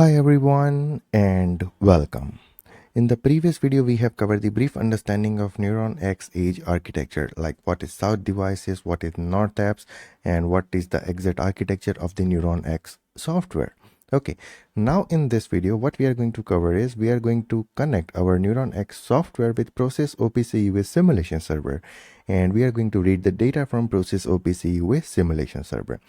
Hi everyone and welcome. In the previous video, we have covered the brief understanding of NeuronEX edge architecture, like what is south devices, what is north apps, and what is the exact architecture of the NeuronEX software. Okay, now in this video, what we are going to cover is we are going to connect our NeuronEX software with Process OPC-UA simulation server, and we are going to read the data from Process OPC-UA simulation server.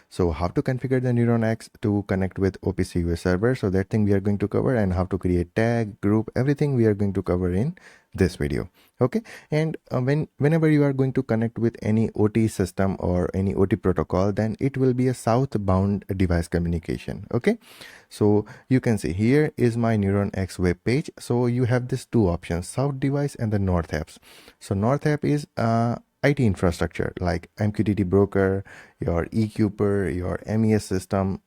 So how to configure the NeuronEX to connect with OPC-UA server. So that thing we are going to cover, and how to create tag, group, everything we are going to cover in this video. Okay. And whenever you are going to connect with any OT system or any OT protocol, then it will be a southbound device communication. Okay. So you can see here is my NeuronEX web page. So you have these two options, south device and the north apps. So north app is IT infrastructure like MQTT broker, your eQper, your MES system,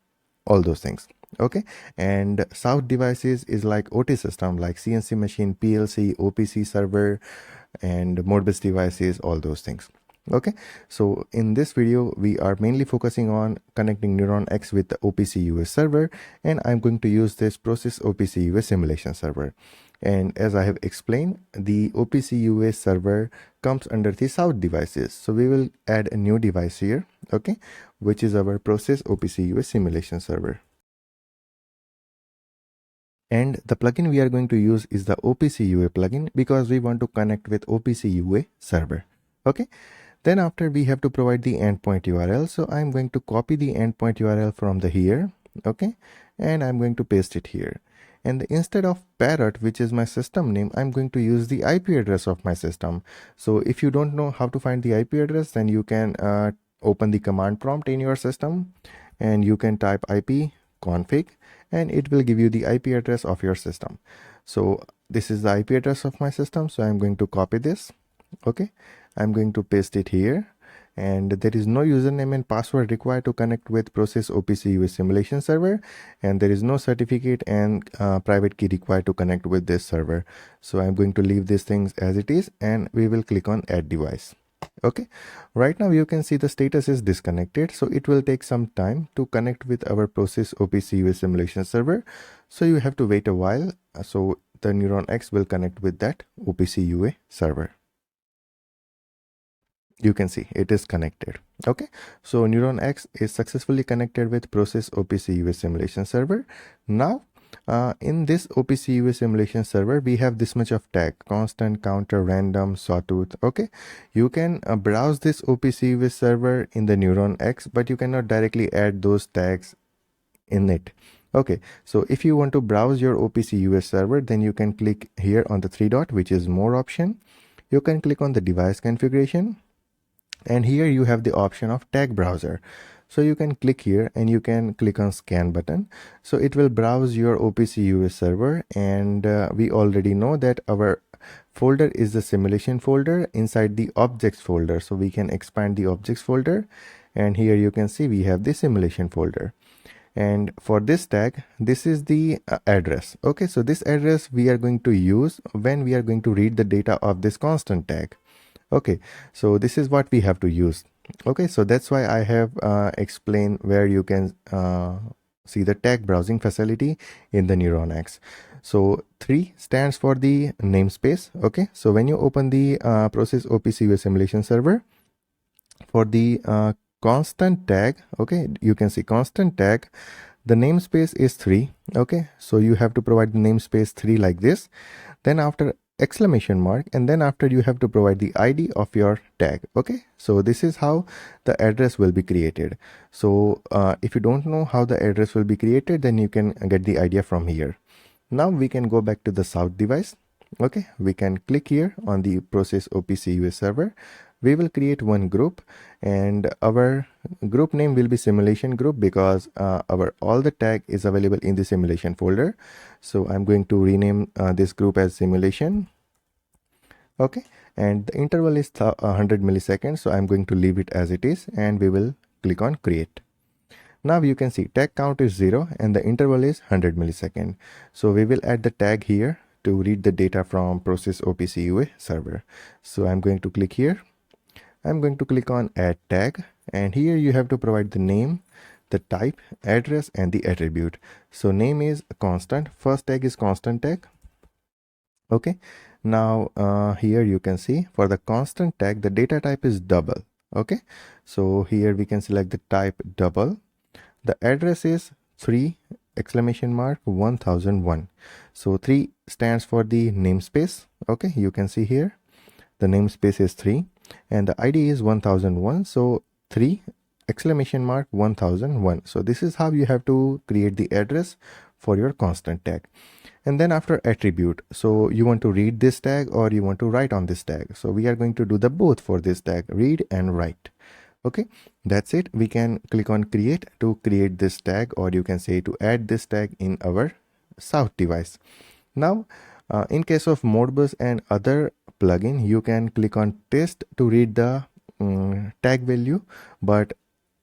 all those things. Okay. And south devices is like OT system like CNC machine, PLC, OPC server, and Modbus devices, all those things. Okay, so in this video we are mainly focusing on connecting NeuronEX with the OPC-UA server, and I'm going to use this Process OPC-UA simulation server. And as I have explained, the OPC-UA server comes under the south devices, so we will add a new device here, okay, which is our Process OPC-UA simulation server. And the plugin we are going to use is the OPC-UA plugin because we want to connect with OPC-UA server. Okay, then after we have to provide the endpoint URL. So I'm going to copy the endpoint URL from the here. Okay, and I'm going to paste it here. And instead of parrot, which is my system name, I'm going to use the IP address of my system. So if you don't know how to find the IP address, then you can open the command prompt in your system and you can type IP config and it will give you the IP address of your system. So this is the IP address of my system. So I'm going to copy this. Okay, I'm going to paste it here, and there is no username and password required to connect with Process OPC-UA simulation server, and there is no certificate and private key required to connect with this server. So I'm going to leave these things as it is, and we will click on add device. Okay, right now you can see the status is disconnected, so it will take some time to connect with our Process OPC-UA simulation server, so you have to wait a while. So the NeuronEX will connect with that OPC-UA server. You can see it is connected. Okay, so NeuronEX is successfully connected with Process OPC-UA simulation server. Now in this OPC-UA simulation server, we have this much of tag: constant, counter, random, sawtooth. Okay, you can browse this OPC-UA server in the NeuronEX, but you cannot directly add those tags in it. Okay, so if you want to browse your OPC-UA server, then you can click here on the three dot, which is more option. You can click on the device configuration, and here you have the option of tag browser. So you can click here and you can click on scan button. So it will browse your OPC-UA server, and we already know that our folder is the simulation folder inside the objects folder. So we can expand the objects folder, and here you can see we have the simulation folder. And for this tag, this is the address. Okay, so this address we are going to use when we are going to read the data of this constant tag. Okay, so this is what we have to use. Okay, so that's why I have explained where you can see the tag browsing facility in the NeuronEX. So 3 stands for the namespace. Okay, so when you open the Process OPC-UA simulation server, for the constant tag, okay, you can see constant tag, the namespace is 3. Okay, so you have to provide the namespace 3 like this. Then after exclamation mark, and then after you have to provide the ID of your tag. Okay, so this is how the address will be created. So if you don't know how the address will be created, then you can get the idea from here. Now we can go back to the south device. Okay, we can click here on the Process OPC-UA server. We will create one group, and our group name will be simulation group because our all the tag is available in the simulation folder. So I'm going to rename this group as simulation. Okay, and the interval is 100 milliseconds, so I'm going to leave it as it is, and we will click on create. Now you can see tag count is 0 and the interval is 100 millisecond. So we will add the tag here to read the data from Process OPC-UA server. So I'm going to click here. I'm going to click on add tag, and here you have to provide the name, the type, address, and the attribute. So name is constant, first tag is constant tag. Okay, now here you can see for the constant tag the data type is double. Okay, so here we can select the type double. The address is 3 exclamation mark 1001. So 3 stands for the namespace. Okay, you can see here the namespace is 3 and the ID is 1001. So 3 exclamation mark 1001. So this is how you have to create the address for your constant tag. And then after attribute, so you want to read this tag or you want to write on this tag. So we are going to do the both for this tag, read and write. Okay, that's it. We can click on create to create this tag, or you can say to add this tag in our South device. Now in case of Modbus and other plugin, you can click on test to read the tag value, but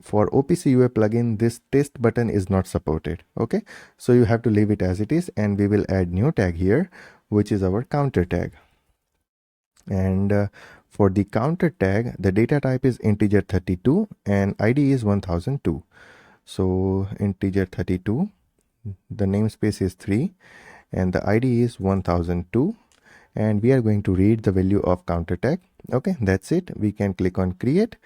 for OPC-UA plugin this test button is not supported. Okay, so you have to leave it as it is, and we will add new tag here, which is our counter tag. And for the counter tag, the data type is integer 32 and ID is 1002. So integer 32, the namespace is 3 and the ID is 1002, and we are going to read the value of counter tag. Okay, that's it. We can click on create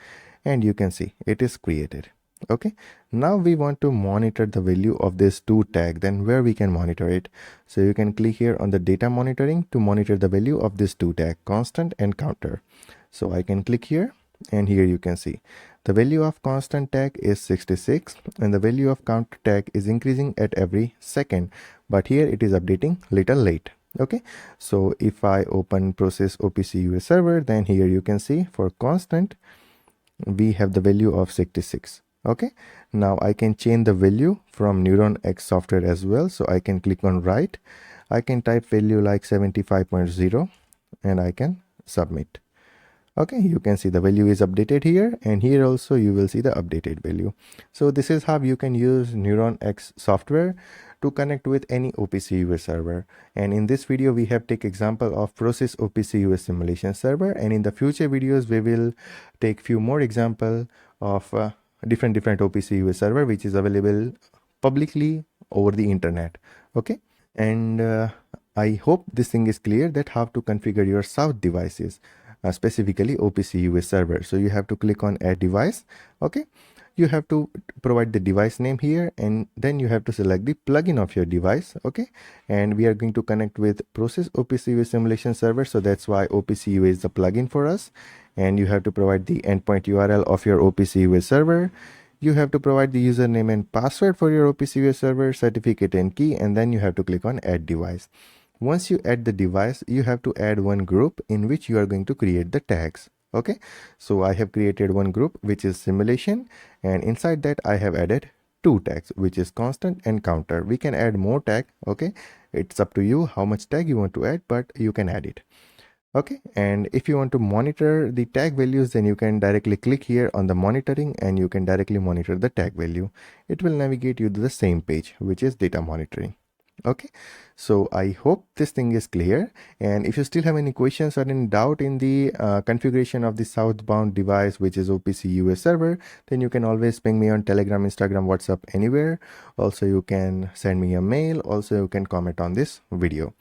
and you can see it is created. Okay, now we want to monitor the value of this two tag. Then where we can monitor it? So you can click here on the data monitoring to monitor the value of this two tag, constant and counter. So I can click here and here you can see the value of constant tag is 66 and the value of counter tag is increasing at every second, but here it is updating little late. Okay, so if I open process OPC-UA server, then here you can see for constant we have the value of 66. Okay, now I can change the value from NeuronEX software as well. So I can click on write, I can type value like 75.0 and I can submit. Okay, you can see the value is updated here, and here also you will see the updated value. So this is how you can use NeuronEX software to connect with any OPC-UA server. And in this video we have take example of process OPC-UA simulation server, and in the future videos we will take few more example of different OPC-UA server which is available publicly over the internet. Okay, and I hope this thing is clear that how to configure your South devices, specifically OPC-UA server. So you have to click on add device. Okay, you have to provide the device name here, and then you have to select the plugin of your device. Okay, and we are going to connect with process OPC-UA simulation server, so that's why OPC-UA is the plugin for us. And you have to provide the endpoint URL of your OPC-UA server. You have to provide the username and password for your OPC-UA server, certificate and key, and then you have to click on add device. Once you add the device, you have to add one group in which you are going to create the tags. Okay, so I have created one group which is simulation, and inside that I have added two tags, which is constant and counter. We can add more tag. Okay, it's up to you how much tag you want to add, but you can add it. Okay, and if you want to monitor the tag values, then you can directly click here on the monitoring and you can directly monitor the tag value. It will navigate you to the same page, which is data monitoring. Okay, so I hope this thing is clear, and if you still have any questions or any doubt in the configuration of the Southbound device, which is OPC-UA server, then you can always ping me on Telegram, Instagram, WhatsApp, anywhere. Also you can send me a mail. Also you can comment on this video.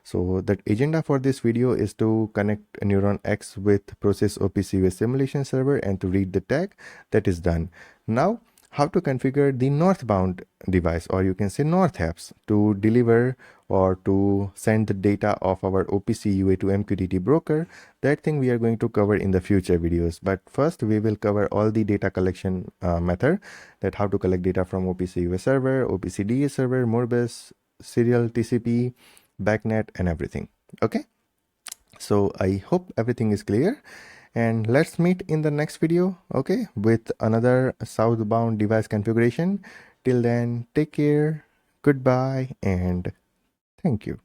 So the agenda for this video is to connect NeuronEX with process OPC-UA simulation server and to read the tag. That is done. Now how to configure the northbound device, or you can say north apps, to deliver or to send the data of our OPC-UA to MQTT broker. That thing we are going to cover in the future videos, but first we will cover all the data collection method, that how to collect data from OPC-UA server, OPC-DA server, Modbus, serial, TCP, backnet, and everything. Okay, so I hope everything is clear, and let's meet in the next video, okay, with another Southbound device configuration. Till then, take care, goodbye, and thank you.